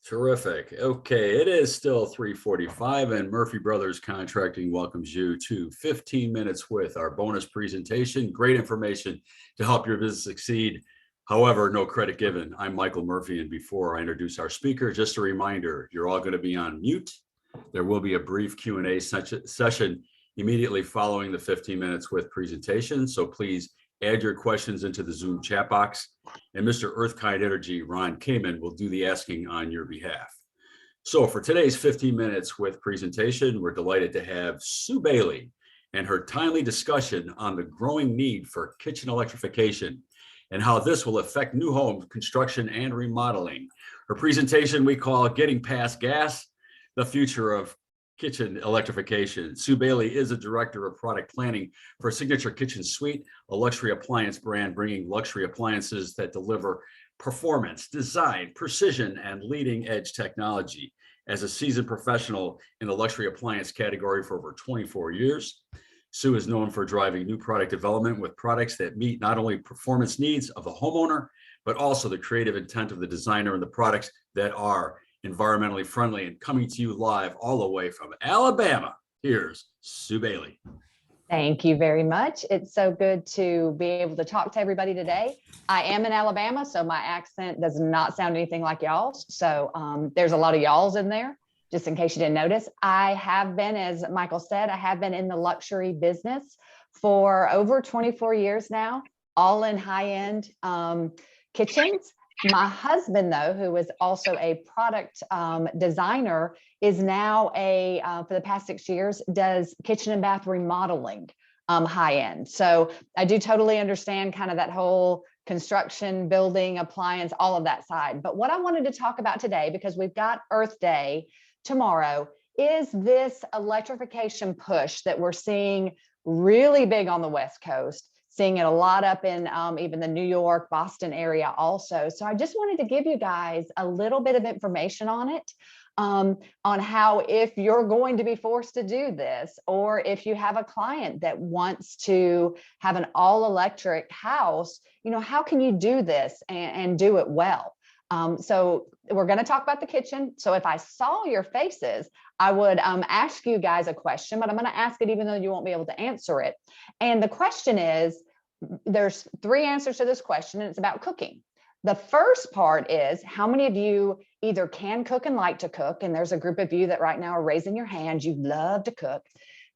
Terrific. Okay, it is still 3:45 and Murphy Brothers Contracting welcomes you to 15 minutes with our bonus presentation. Great information to help your business succeed. However, no credit given. I'm Michael Murphy, and before I introduce our speaker, just a reminder, you're all going to be on mute. There will be a brief Q&A session immediately following the 15 minutes with presentation, so please add your questions into the Zoom chat box, and Mr. Earthkind Energy, Ron Kamen, will do the asking on your behalf. So for today's 15 minutes with presentation, we're delighted to have Sue Bailey and her timely discussion on the growing need for kitchen electrification and how this will affect new home construction and remodeling. Her presentation we call Getting Past Gas, the Future of Kitchen Electrification. Sue Bailey is a director of product planning for Signature Kitchen Suite, a luxury appliance brand bringing luxury appliances that deliver performance, design, precision, and leading edge technology. As a seasoned professional in the luxury appliance category for over 24 years, Sue is known for driving new product development with products that meet not only performance needs of the homeowner, but also the creative intent of the designer and the products that are environmentally friendly. And coming to you live all the way from Alabama, here's Sue Bailey. Thank you very much. It's so good to be able to talk to everybody today. I am in Alabama, so my accent does not sound anything like y'all's. So there's a lot of y'all's in there, just in case you didn't notice. I have been, as Michael said, I have been in the luxury business for over 24 years now, all in high-end kitchens. My husband, though, who is also a product designer, is now for the past 6 years, does kitchen and bath remodeling high end. So I do totally understand kind of that whole construction, building, appliance, all of that side. But what I wanted to talk about today, because we've got Earth Day tomorrow, is this electrification push that we're seeing really big on the West Coast. Seeing it a lot up in even the New York, Boston area also. So I just wanted to give you guys a little bit of information on it, on how if you're going to be forced to do this, or if you have a client that wants to have an all electric house, you know, how can you do this and do it well? So we're going to talk about the kitchen. So if I saw your faces, I would ask you guys a question, but I'm going to ask it even though you won't be able to answer it. And the question is, there's 3 answers to this question, and it's about cooking. The first part is, how many of you either can cook and like to cook? And there's a group of you that right now are raising your hand. You love to cook.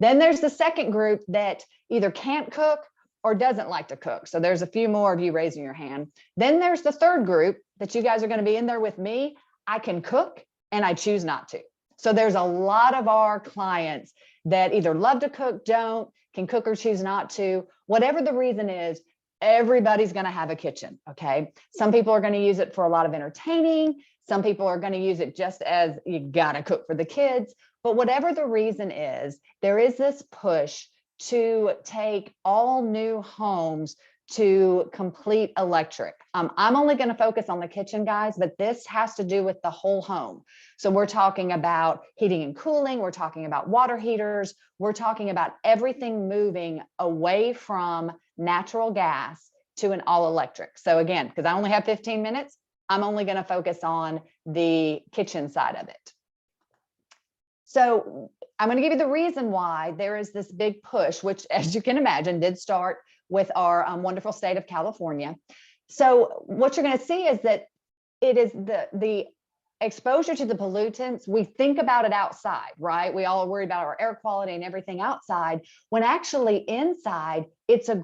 Then there's the second group that either can't cook or doesn't like to cook. So there's a few more of you raising your hand. Then there's the third group that you guys are going to be in there with me. I can cook and I choose not to. So there's a lot of our clients that either love to cook, don't, can cook or choose not to. Whatever the reason is, everybody's going to have a kitchen, okay? Some people are going to use it for a lot of entertaining. Some people are going to use it just as you got to cook for the kids. But whatever the reason is, there is this push to take all new homes to complete electric. I'm only going to focus on the kitchen, guys, but this has to do with the whole home. So we're talking about heating and cooling. We're talking about water heaters. We're talking about everything moving away from natural gas to an all electric. So again, because I only have 15 minutes, I'm only going to focus on the kitchen side of it. So I'm going to give you the reason why there is this big push, which, as you can imagine, did start with our wonderful state of California. So what you're going to see is that it is the exposure to the pollutants. We think about it outside, right? We all are worried about our air quality and everything outside, when actually inside, it's you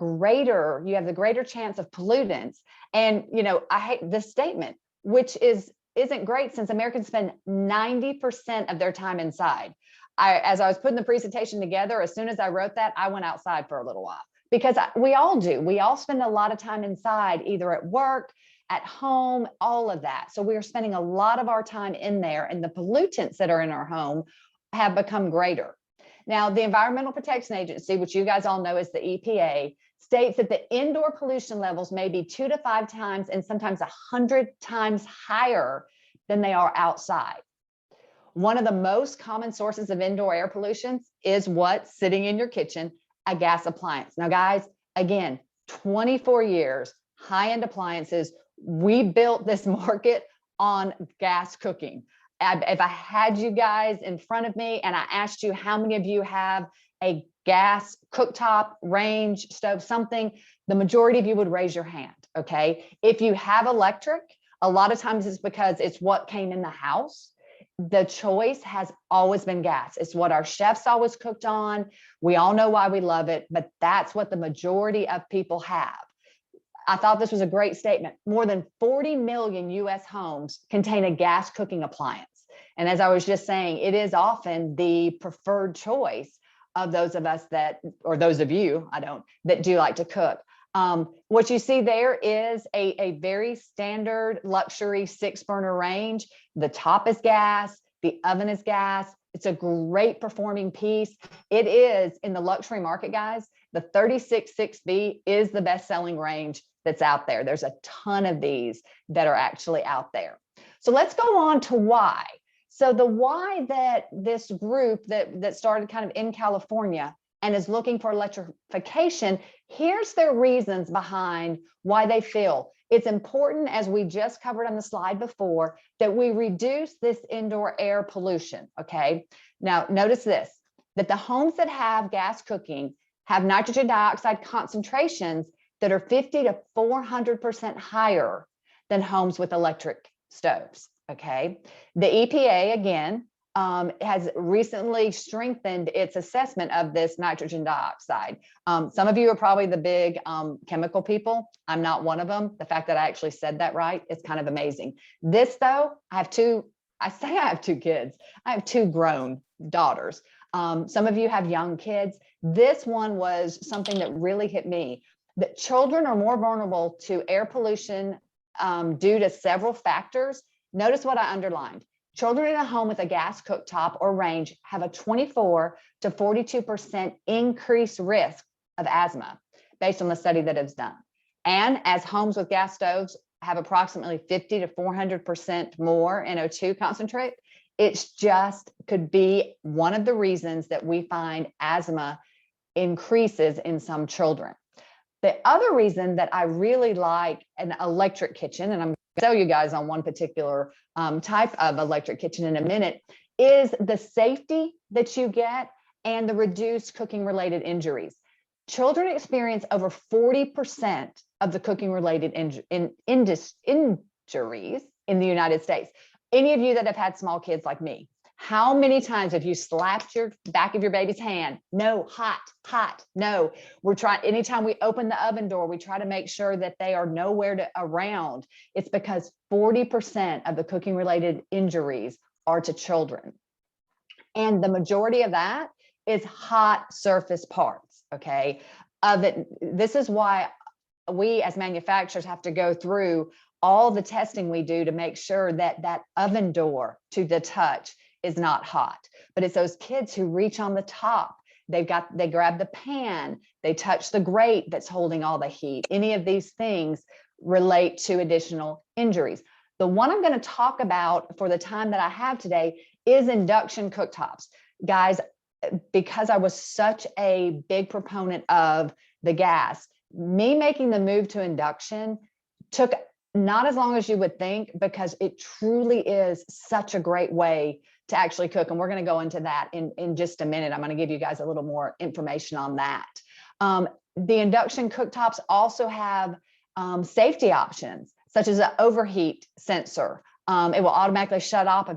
have the greater chance of pollutants. And, you know, I hate this statement, which isn't great, since Americans spend 90% of their time inside. As I was putting the presentation together, as soon as I wrote that, I went outside for a little while, because we all do. We all spend a lot of time inside, either at work, at home, all of that. So we're spending a lot of our time in there, and the pollutants that are in our home have become greater. Now, the Environmental Protection Agency, which you guys all know is the EPA, states that the indoor pollution levels may be 2 to 5 times and sometimes 100 times higher than they are outside. One of the most common sources of indoor air pollution is what's sitting in your kitchen, a gas appliance. Now, guys, again, 24 years, high-end appliances. We built this market on gas cooking. if I had you guys in front of me and I asked you how many of you have a gas cooktop, range, stove, something, the majority of you would raise your hand, okay? If you have electric, a lot of times it's because it's what came in the house. The choice has always been gas. It's what our chefs always cooked on. We all know why we love it, but that's what the majority of people have. I thought this was a great statement. More than 40 million US homes contain a gas cooking appliance. And as I was just saying, it is often the preferred choice of those of us that, or those of you, that do like to cook. What you see there is a very standard luxury 6-burner range. The top is gas, the oven is gas. It's a great performing piece. It is in the luxury market, guys. The 366B is the best-selling range that's out there. There's a ton of these that are actually out there. So let's go on to why. So the why that this group that started kind of in California and is looking for electrification, here's their reasons behind why they feel it's important, as we just covered on the slide before, that we reduce this indoor air pollution, okay? Now, notice this, that the homes that have gas cooking have nitrogen dioxide concentrations that are 50 to 400% higher than homes with electric stoves, okay? The EPA, again, has recently strengthened its assessment of this nitrogen dioxide. Some of you are probably the big chemical people. I'm not one of them. The fact that I actually said that right is kind of amazing. This though, I have two kids. I have 2 grown daughters. Some of you have young kids. This one was something that really hit me, that children are more vulnerable to air pollution due to several factors. Notice what I underlined. Children in a home with a gas cooktop or range have a 24 to 42% increased risk of asthma based on the study that is done. And as homes with gas stoves have approximately 50 to 400% more NO2 concentrate, it's just could be one of the reasons that we find asthma increases in some children. The other reason that I really like an electric kitchen, and I'm going to tell you guys on one particular type of electric kitchen in a minute, is the safety that you get and the reduced cooking related injuries. Children experience over 40% of the cooking related injuries in the United States. Any of you that have had small kids like me, how many times have you slapped your back of your baby's hand? No, hot, hot, no. We're trying, anytime we open the oven door, we try to make sure that they are nowhere around. It's because 40% of the cooking related injuries are to children. And the majority of that is hot surface parts, okay? This is why we as manufacturers have to go through all the testing we do to make sure that that oven door to the touch is not hot. But it's those kids who reach on the top, they grab the pan, they touch the grate that's holding all the heat. Any of these things relate to additional injuries. The one I'm going to talk about for the time that I have today is induction cooktops. Guys, because I was such a big proponent of the gas, me making the move to induction took not as long as you would think, because it truly is such a great way to actually cook. And we're going to go into that in just a minute. I'm going to give you guys a little more information on that. The induction cooktops also have safety options, such as an overheat sensor. It will automatically shut off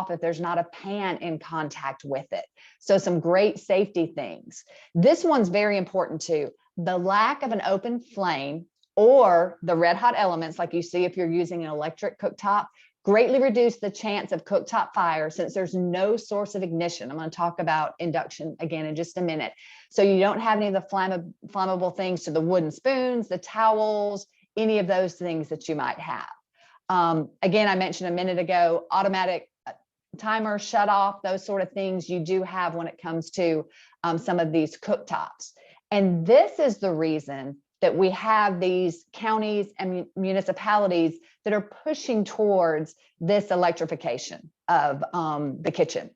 if there's not a pan in contact with it. So some great safety things. This one's very important too. The lack of an open flame or the red hot elements, like you see if you're using an electric cooktop, greatly reduce the chance of cooktop fire since there's no source of ignition. I'm going to talk about induction again in just a minute. So you don't have any of the flammable things to the wooden spoons, the towels, any of those things that you might have. Again, I mentioned a minute ago, automatic timer, shut off, those sort of things you do have when it comes to some of these cooktops. And this is the reason that we have these counties and municipalities that are pushing towards this electrification of the kitchen.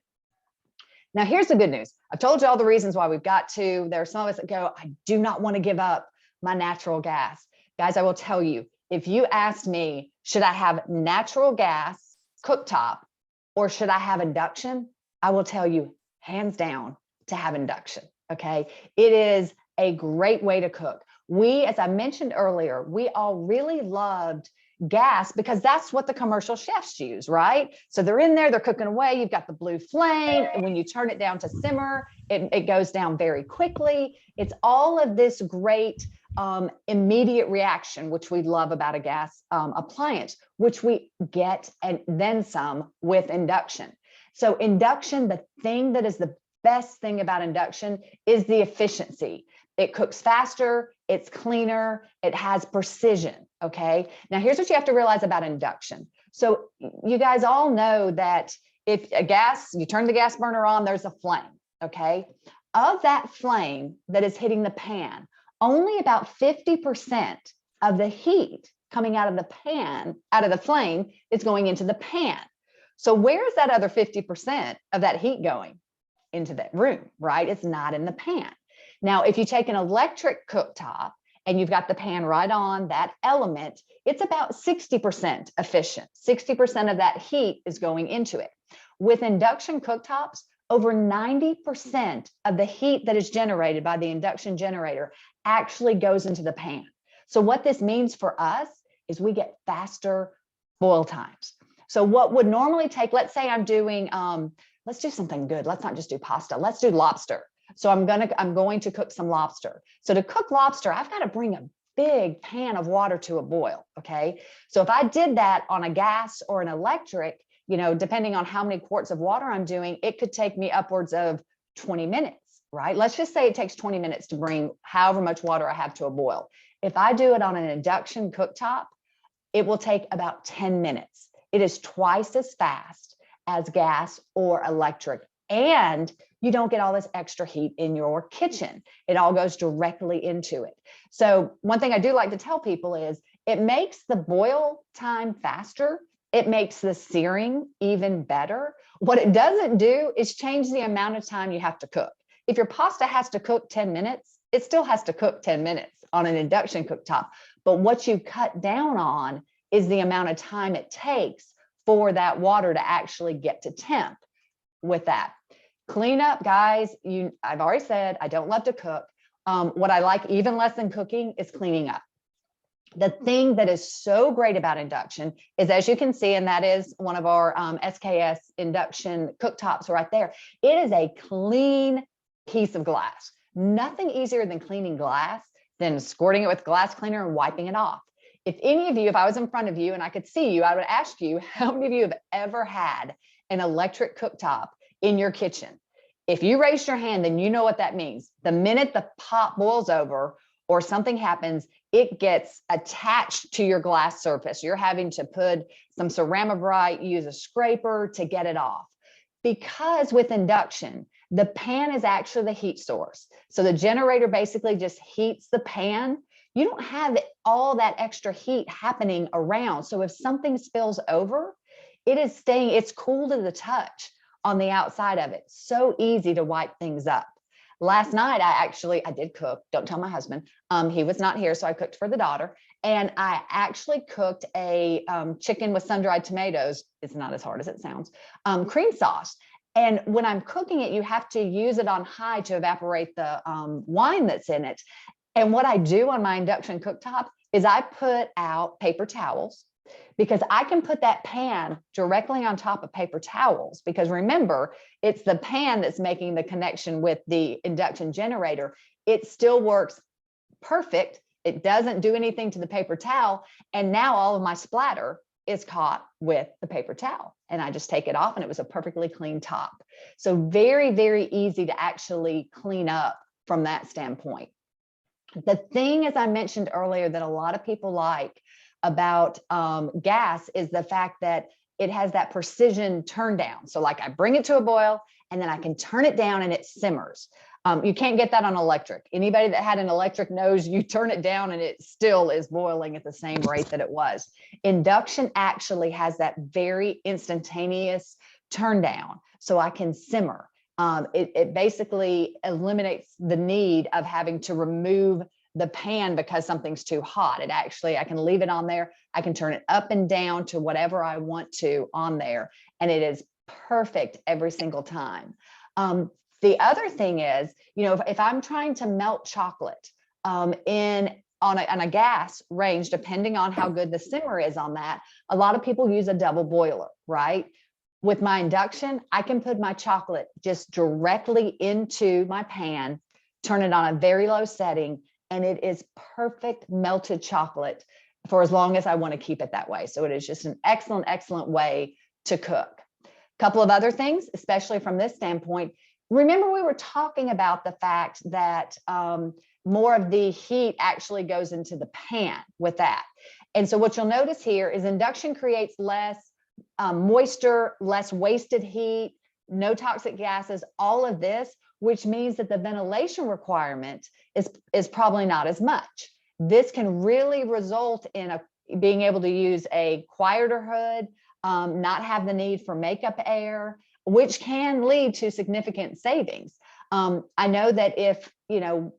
Now, here's the good news. I've told you all the reasons why we've got to. There are some of us that go, I do not want to give up my natural gas. Guys, I will tell you, if you asked me, should I have natural gas cooktop or should I have induction? I will tell you hands down to have induction. Okay. It is a great way to cook. We, as I mentioned earlier, we all really loved gas because that's what the commercial chefs use, right? So they're in there, they're cooking away. You've got the blue flame. And when you turn it down to simmer, it goes down very quickly. It's all of this great immediate reaction, which we love about a gas appliance, which we get and then some with induction. So induction, the thing that is the best thing about induction is the efficiency. It cooks faster, it's cleaner, it has precision, okay? Now here's what you have to realize about induction. So you guys all know that if you turn the gas burner on, there's a flame, okay? Of that flame that is hitting the pan, only about 50% of the heat coming out of the pan, out of the flame, is going into the pan. So where's that other 50% of that heat going? Into that room, right? It's not in the pan. Now, if you take an electric cooktop and you've got the pan right on that element, it's about 60% efficient. 60% of that heat is going into it. With induction cooktops, over 90% of the heat that is generated by the induction generator actually goes into the pan. So what this means for us is we get faster boil times. So what would normally take, let's say I'm doing, let's do something good. Let's not just do pasta. Let's do lobster. So I'm going to cook some lobster. So to cook lobster, I've got to bring a big pan of water to a boil. Okay. So if I did that on a gas or an electric, depending on how many quarts of water I'm doing, it could take me upwards of 20 minutes, right? Let's just say it takes 20 minutes to bring however much water I have to a boil. If I do it on an induction cooktop, it will take about 10 minutes. It is twice as fast as gas or electric. And you don't get all this extra heat in your kitchen. It all goes directly into it. So one thing I do like to tell people is it makes the boil time faster. It makes the searing even better. What it doesn't do is change the amount of time you have to cook. If your pasta has to cook 10 minutes, it still has to cook 10 minutes on an induction cooktop. But what you cut down on is the amount of time it takes for that water to actually get to temp with that. Clean up, guys. I've already said I don't love to cook. What I like even less than cooking is cleaning up. The thing that is so great about induction is, as you can see, and that is one of our SKS induction cooktops right there, it is a clean piece of glass. Nothing easier than cleaning glass than squirting it with glass cleaner and wiping it off. If any of you, if I was in front of you and I could see you, I would ask you, how many of you have ever had an electric cooktop in your kitchen? If you raised your hand, then you know what that means. The minute the pot boils over or something happens, it gets attached to your glass surface. You're having to put some ceramibrite, use a scraper to get it off. Because with induction, the pan is actually the heat source. So the generator basically just heats the pan. You don't have all that extra heat happening around. So if something spills over, it's cool to the touch on the outside of it. So easy to wipe things up. Last night, I did cook. Don't tell my husband. He was not here, so I cooked for the daughter. And I actually cooked a chicken with sun-dried tomatoes. It's not as hard as it sounds. Cream sauce. And when I'm cooking it, you have to use it on high to evaporate the wine that's in it. And what I do on my induction cooktop is I put out paper towels, because I can put that pan directly on top of paper towels, because remember, it's the pan that's making the connection with the induction generator. It still works perfect. It doesn't do anything to the paper towel. And now all of my splatter is caught with the paper towel. And I just take it off and it was a perfectly clean top. So very, very easy to actually clean up from that standpoint. The thing, as I mentioned earlier, that a lot of people like about gas is the fact that it has that precision turn down. So like I bring it to a boil and then I can turn it down and it simmers. You can't get that on electric. Anybody that had an electric knows you turn it down and it still is boiling at the same rate that it was. Induction actually has that very instantaneous turn down. So I can simmer. It basically eliminates the need of having to remove the pan because something's too hot. I can leave it on there. I can turn it up and down to whatever I want to on there. And it is perfect every single time. The other thing is, if I'm trying to melt chocolate on a gas range, depending on how good the simmer is on that, a lot of people use a double boiler, right? With my induction, I can put my chocolate just directly into my pan, turn it on a very low setting, and it is perfect melted chocolate for as long as I want to keep it that way. So it is just an excellent, excellent way to cook. A couple of other things, especially from this standpoint. Remember, we were talking about the fact that more of the heat actually goes into the pan with that. And so what you'll notice here is induction creates less moisture, less wasted heat, no toxic gases, all of this, which means that the ventilation requirement is probably not as much. This can really result in being able to use a quieter hood, not have the need for makeup air, which can lead to significant savings. I know that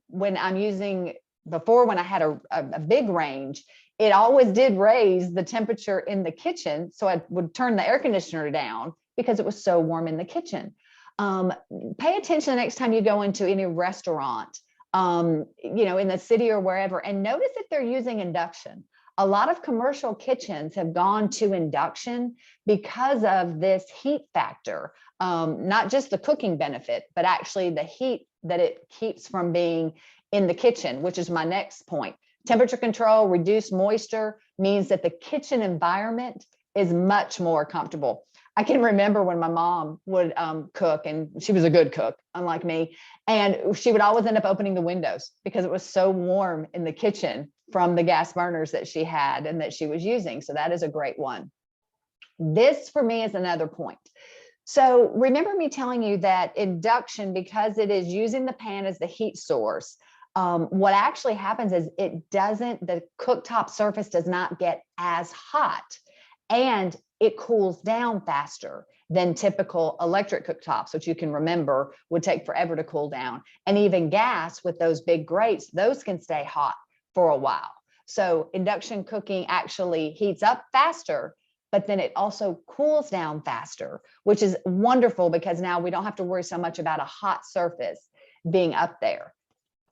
when I'm using, before when I had a big range, it always did raise the temperature in the kitchen. So I would turn the air conditioner down because it was so warm in the kitchen. Pay attention the next time you go into any restaurant, in the city or wherever, and notice if they're using induction. A lot of commercial kitchens have gone to induction because of this heat factor, not just the cooking benefit, but actually the heat that it keeps from being in the kitchen, which is my next point. Temperature control, reduced moisture means that the kitchen environment is much more comfortable. I can remember when my mom would cook, and she was a good cook, unlike me, and she would always end up opening the windows because it was so warm in the kitchen from the gas burners that she had and that she was using. So that is a great one. This for me is another point. So remember me telling you that induction, because it is using the pan as the heat source, what actually happens is the cooktop surface does not get as hot, and it cools down faster than typical electric cooktops, which you can remember would take forever to cool down. And even gas with those big grates, those can stay hot for a while. So induction cooking actually heats up faster, but then it also cools down faster, which is wonderful because now we don't have to worry so much about a hot surface being up there.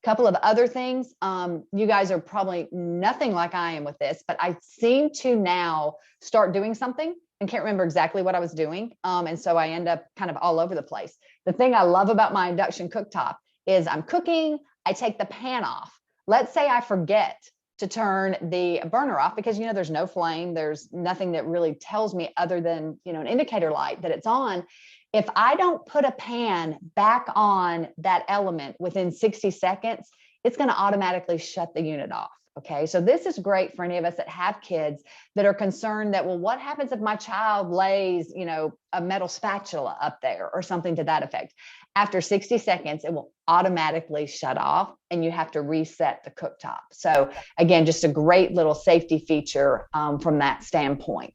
Couple of other things. You guys are probably nothing like I am with this, but I seem to now start doing something and can't remember exactly what I was doing. And so I end up kind of all over the place. The thing I love about my induction cooktop is I'm cooking, I take the pan off. Let's say I forget to turn the burner off because, there's no flame. There's nothing that really tells me other than, an indicator light that it's on. If I don't put a pan back on that element within 60 seconds, it's going to automatically shut the unit off. Okay. So this is great for any of us that have kids that are concerned that, well, what happens if my child lays, a metal spatula up there or something to that effect? After 60 seconds, it will automatically shut off and you have to reset the cooktop. So again, just a great little safety feature from that standpoint.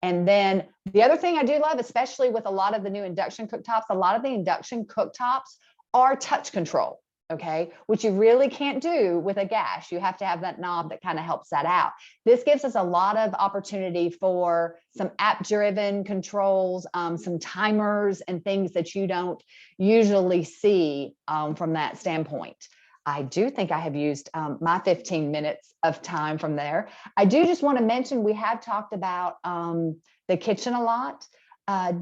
And then the other thing I do love, especially with a lot of the new induction cooktops, a lot of the induction cooktops are touch control, okay, which you really can't do with a gas. You have to have that knob that kind of helps that out. This gives us a lot of opportunity for some app-driven controls, some timers and things that you don't usually see from that standpoint. I do think I have used my 15 minutes of time from there. I do just want to mention, we have talked about the kitchen a lot.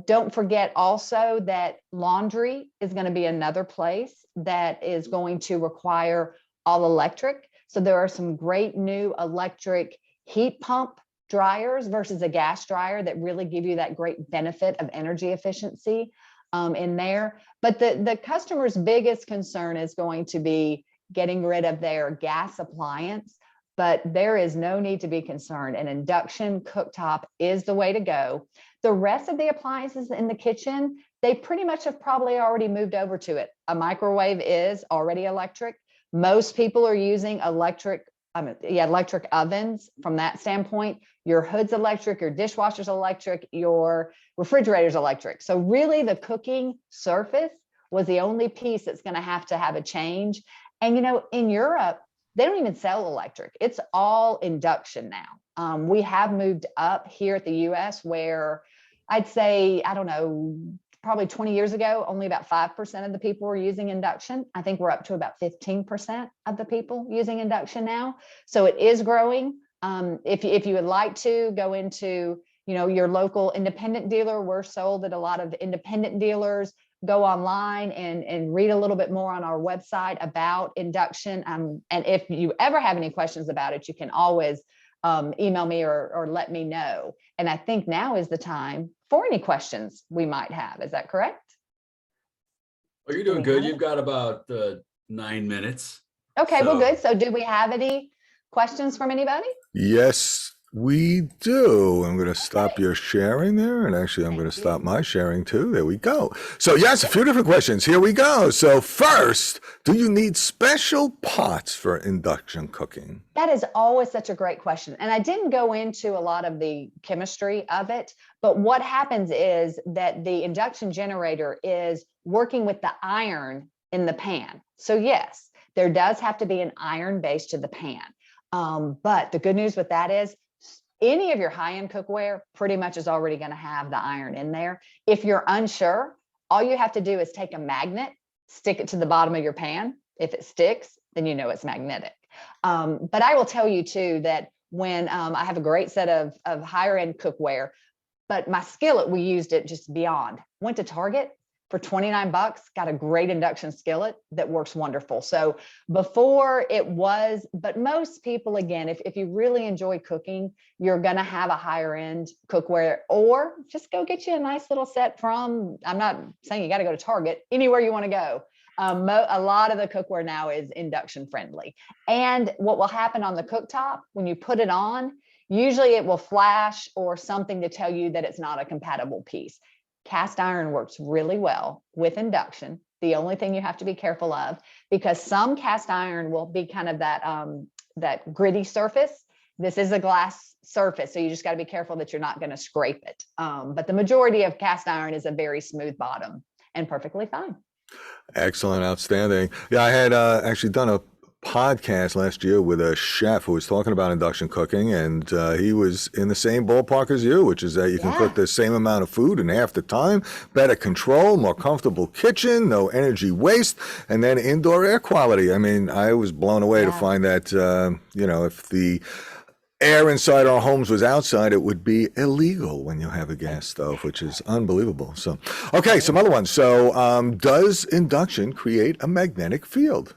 Don't forget also that laundry is going to be another place that is going to require all electric. So there are some great new electric heat pump dryers versus a gas dryer that really give you that great benefit of energy efficiency in there. But the customer's biggest concern is going to be getting rid of their gas appliance, but there is no need to be concerned. An induction cooktop is the way to go. The rest of the appliances in the kitchen, they pretty much have probably already moved over to it. A microwave is already electric. Most people are using electric ovens from that standpoint. Your hood's electric, your dishwasher's electric, your refrigerator's electric. So really the cooking surface was the only piece that's going to have a change. And, in Europe, they don't even sell electric. It's all induction now. We have moved up here at the US where I'd say, I don't know, probably 20 years ago, only about 5% of the people were using induction. I think we're up to about 15% of the people using induction now. So it is growing. If you would like to go into, your local independent dealer, we're sold at a lot of independent dealers. Go online and read a little bit more on our website about induction. And if you ever have any questions about it, you can always email me or let me know. And I think now is the time for any questions we might have. Is that correct? Oh, you're doing good. You've got about 9 minutes. Okay, well, good. So do we have any questions from anybody? Yes, we do. I'm going to stop your sharing there. And actually, I'm going to stop my sharing too. There we go. So yes, a few different questions. Here we go. So first, do you need special pots for induction cooking? That is always such a great question. And I didn't go into a lot of the chemistry of it, but what happens is that the induction generator is working with the iron in the pan. So yes, there does have to be an iron base to the pan. But the good news with that is any of your high-end cookware pretty much is already going to have the iron in there. If you're unsure, all you have to do is take a magnet, stick it to the bottom of your pan. If it sticks, then you know it's magnetic. But I will tell you too that when I have a great set of higher end cookware, but my skillet, we used it just beyond. Went to Target for 29 bucks, got a great induction skillet that works wonderful. So before it was, but most people, again, if you really enjoy cooking, you're going to have a higher end cookware, or just go get you a nice little set from, I'm not saying you got to go to Target, anywhere you want to go. A lot of the cookware now is induction friendly. And what will happen on the cooktop when you put it on, usually it will flash or something to tell you that it's not a compatible piece. Cast iron works really well with induction. The only thing you have to be careful of, because some cast iron will be kind of that gritty surface. This is a glass surface, so you just got to be careful that you're not going to scrape it. But the majority of cast iron is a very smooth bottom and perfectly fine. Excellent, outstanding. Yeah, I had actually done a podcast last year with a chef who was talking about induction cooking, and he was in the same ballpark as you, which is that you can cook the same amount of food in half the time, better control, more comfortable kitchen, no energy waste, and then indoor air quality. I mean, I was blown away to find that, if the air inside our homes was outside, it would be illegal when you have a gas stove, which is unbelievable. So, okay, some other ones. So, does induction create a magnetic field?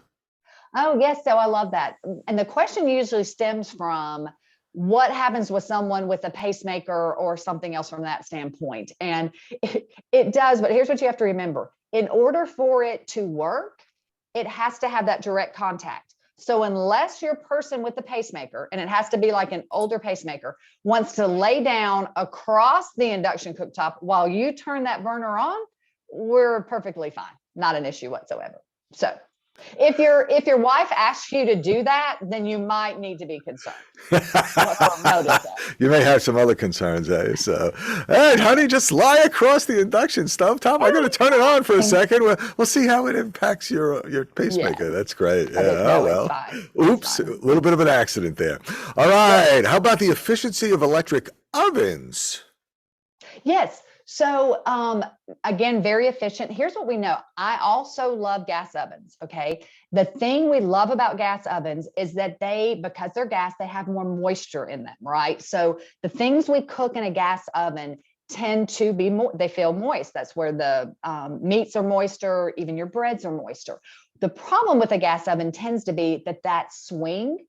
Oh, yes. So I love that. And the question usually stems from what happens with someone with a pacemaker or something else from that standpoint. And it does, but here's what you have to remember. In order for it to work, it has to have that direct contact. So unless your person with the pacemaker, and it has to be like an older pacemaker, wants to lay down across the induction cooktop while you turn that burner on, we're perfectly fine. Not an issue whatsoever. So if your wife asks you to do that, then you might need to be concerned. You may have some other concerns, So, hey, honey, just lie across the induction stovetop. I'm going to turn it on for a second. We'll see how it impacts your pacemaker. Yeah. That's great. Yeah. Oh, well. Oops, a little bit of an accident there. All right. How about the efficiency of electric ovens? Yes. So again, very efficient. Here's what we know. I also love gas ovens. Okay. The thing we love about gas ovens is that because they're gas, they have more moisture in them, right? So the things we cook in a gas oven tend to be more, they feel moist. That's where the meats are moister, even your breads are moister. The problem with a gas oven tends to be that swing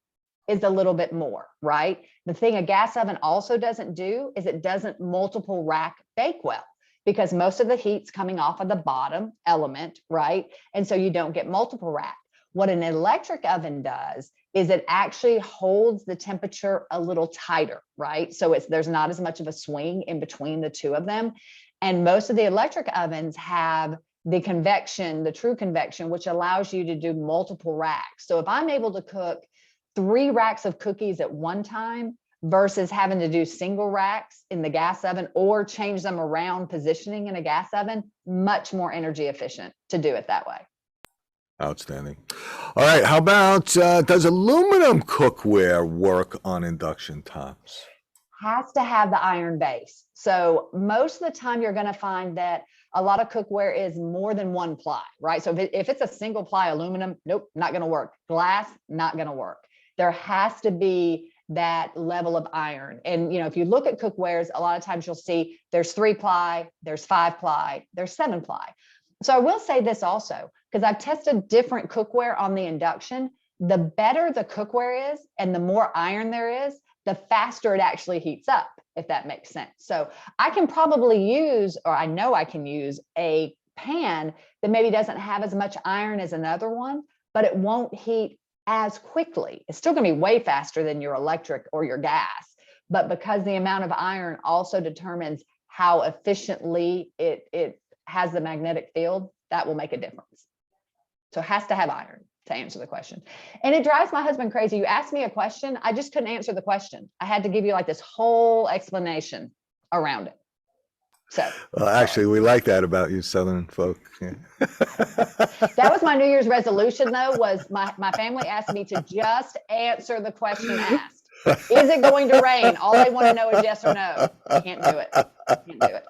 is a little bit more, right? The thing a gas oven also doesn't do is it doesn't multiple rack bake well, because most of the heat's coming off of the bottom element, right? And so you don't get multiple rack. What an electric oven does is it actually holds the temperature a little tighter, right? So there's not as much of a swing in between the two of them. And most of the electric ovens have the convection, the true convection, which allows you to do multiple racks. So if I'm able to cook 3 racks of cookies at one time versus having to do single racks in the gas oven or change them around positioning in a gas oven, much more energy efficient to do it that way. Outstanding. All right. How about, does aluminum cookware work on induction tops? has to have the iron base. So most of the time you're going to find that a lot of cookware is more than one ply, right? So if it's a single ply aluminum, nope, not going to work. Glass, not going to work. There has to be that level of iron. And, if you look at cookwares, a lot of times you'll see there's 3 ply, there's 5 ply, there's 7 ply. So I will say this also, because I've tested different cookware on the Induction. The better the cookware is and the more iron there is, the faster it actually heats up, if that makes sense. So I can probably use, or I know I can use, a pan that maybe doesn't have as much iron as another one, but it won't heat as quickly. It's still going to be way faster than your electric or your gas, but because the amount of iron also determines how efficiently it has the magnetic field, that will make a difference. So it has to have iron to answer the question. And it drives my husband crazy. You asked me a question, I just couldn't answer the question. I had to give you like this whole explanation around it. So, well, actually, we like that about you Southern folk. Yeah. That was my New Year's resolution, though, was my family asked me to just answer the question asked. Is it going to rain? All they want to know is yes or no. I can't do it. I can't do it.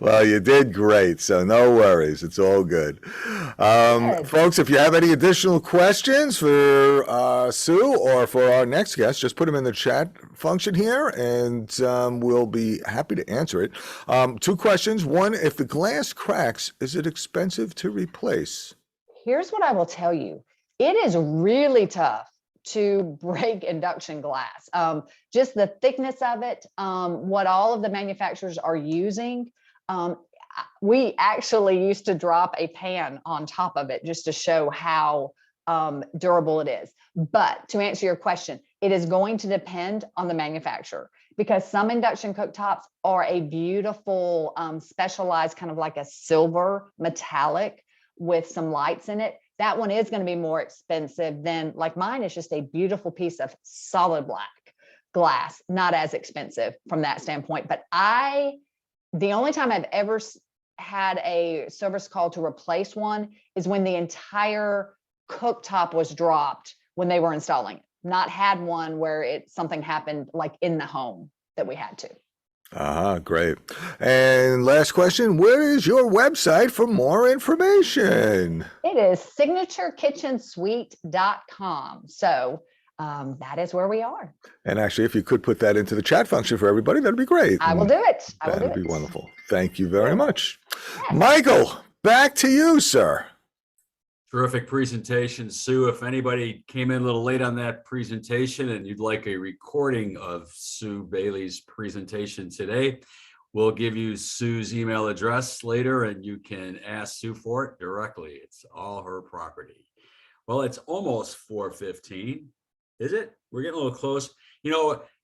Well, you did great, so no worries. It's all good. Folks, if you have any additional questions for Sue or for our next guest, just put them in the chat function here, and we'll be happy to answer it. 2 questions. One, if the glass cracks, is it expensive to replace? Here's what I will tell you. It is really tough to break induction glass. Just the thickness of it, what all of the manufacturers are using. We actually used to drop a pan on top of it just to show how durable it is. But to answer your question, it is going to depend on the manufacturer, because some induction cooktops are a beautiful specialized kind of like a silver metallic with some lights in it. That one is going to be more expensive than, like, mine is just a beautiful piece of solid black glass, not as expensive from that standpoint. But the only time I've ever had a service call to replace one is when the entire cooktop was dropped when they were installing it. Not had one where something happened like in the home that we had to. Great. And last question, where is your website for more information? It is signaturekitchensuite.com. So that is where we are. And actually, if you could put that into the chat function for everybody, that'd be great. I will do it. That'd be wonderful. Thank you very much. Yes. Michael, back to you, sir. Terrific presentation, Sue. If anybody came in a little late on that presentation and you'd like a recording of Sue Bailey's presentation today, we'll give you Sue's email address later and you can ask Sue for it directly. It's all her property. Well, it's almost 4:15. Is it? We're getting a little close.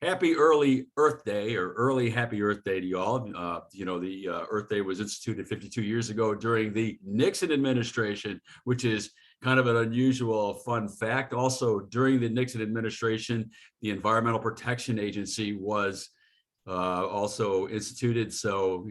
Happy early Earth Day, or early happy Earth Day to y'all. The Earth Day was instituted 52 years ago during the Nixon administration, which is kind of an unusual fun fact. Also, during the Nixon administration, the Environmental Protection Agency was also instituted. So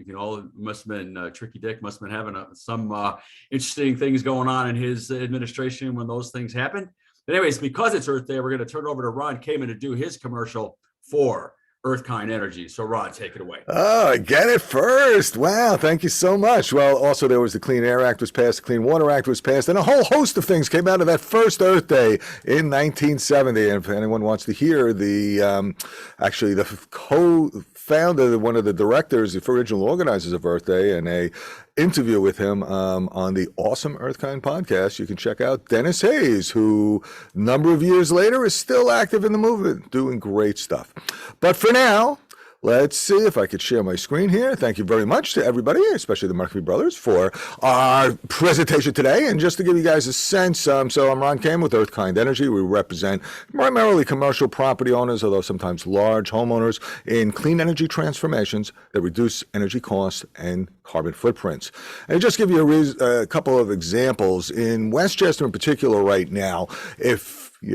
must have been Tricky Dick must have been having some interesting things going on in his administration when those things happened. But anyways, because it's Earth Day, we're going to turn it over to Ron Kamen to do his commercial for Earthkind Energy. So Ron, take it away. Oh, I get it first. Wow, thank you so much. Well, also there was the Clean Air Act was passed, the Clean Water Act was passed, and a whole host of things came out of that first Earth Day in 1970. And if anyone wants to hear the co-founder, one of the directors, the original organizers of Earth Day, and a interview with him on the awesome Earthkind podcast, you can check out Dennis Hayes, who a number of years later is still active in the movement, doing great stuff. But for now, let's see if I could share my screen here. Thank you very much to everybody, especially the Murphy brothers, for our presentation today. And just to give you guys a sense, so I'm Ron Kamen with Earthkind Energy. We represent primarily commercial property owners, although sometimes large homeowners, in clean energy transformations that reduce energy costs and carbon footprints. And just give you a couple of examples. In Westchester in particular right now,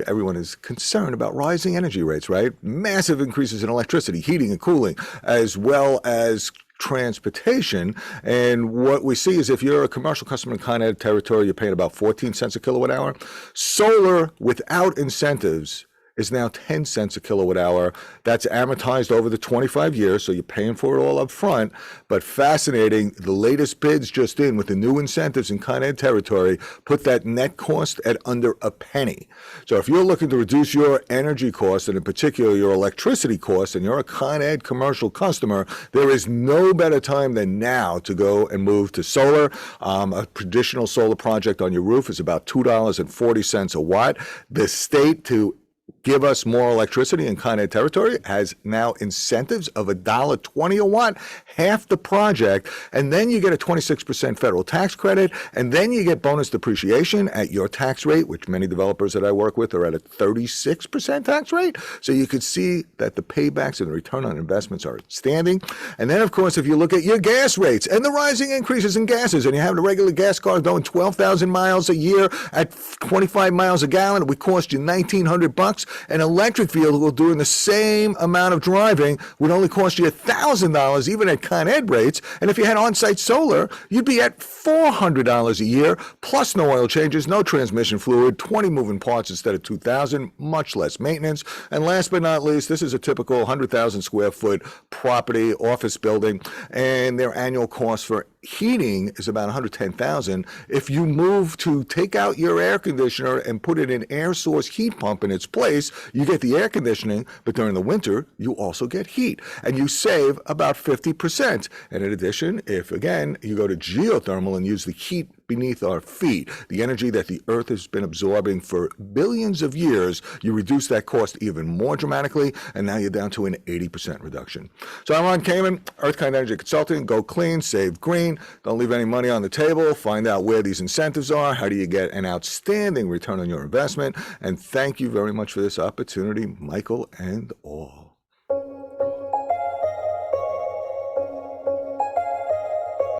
everyone is concerned about rising energy rates, right? Massive increases in electricity, heating and cooling, as well as transportation. And what we see is if you're a commercial customer in Con Ed territory, you're paying about 14 cents a kilowatt hour. Solar without incentives is now 10 cents a kilowatt hour. That's amortized over the 25 years, so you're paying for it all up front. But fascinating, the latest bids just in with the new incentives in Con Ed territory put that net cost at under a penny. So if you're looking to reduce your energy costs, and in particular your electricity costs, and you're a Con Ed commercial customer, there is no better time than now to go and move to solar. A traditional solar project on your roof is about $2.40 a watt. The state, to give us more electricity in Con Ed territory, has now incentives of $1.20 a watt, half the project, and then you get a 26% federal tax credit, and then you get bonus depreciation at your tax rate, which many developers that I work with are at a 36% tax rate. So you could see that the paybacks and the return on investments are outstanding. And then, of course, if you look at your gas rates and the rising increases in gases, and you have a regular gas car going 12,000 miles a year at 25 miles a gallon, it would cost you $1,900. An electric vehicle doing the same amount of driving would only cost you $1,000, even at Con Ed rates. And if you had on-site solar, you'd be at $400 a year, plus no oil changes, no transmission fluid, 20 moving parts instead of 2,000, much less maintenance. And last but not least, this is a typical 100,000 square foot property, office building, and their annual cost for heating is about $110,000. If you move to take out your air conditioner and put in an air source heat pump in its place, you get the air conditioning, but during the winter, you also get heat, and you save about 50%. And in addition, if again, you go to geothermal and use the heat beneath our feet, the energy that the earth has been absorbing for billions of years, you reduce that cost even more dramatically, and now you're down to an 80% reduction. So I'm Ron Kamen, Earth Kind Energy Consulting. Go clean, save green, don't leave any money on the table. Find out where these incentives are. How do you get an outstanding return on your investment? And thank you very much for this opportunity, Michael and all.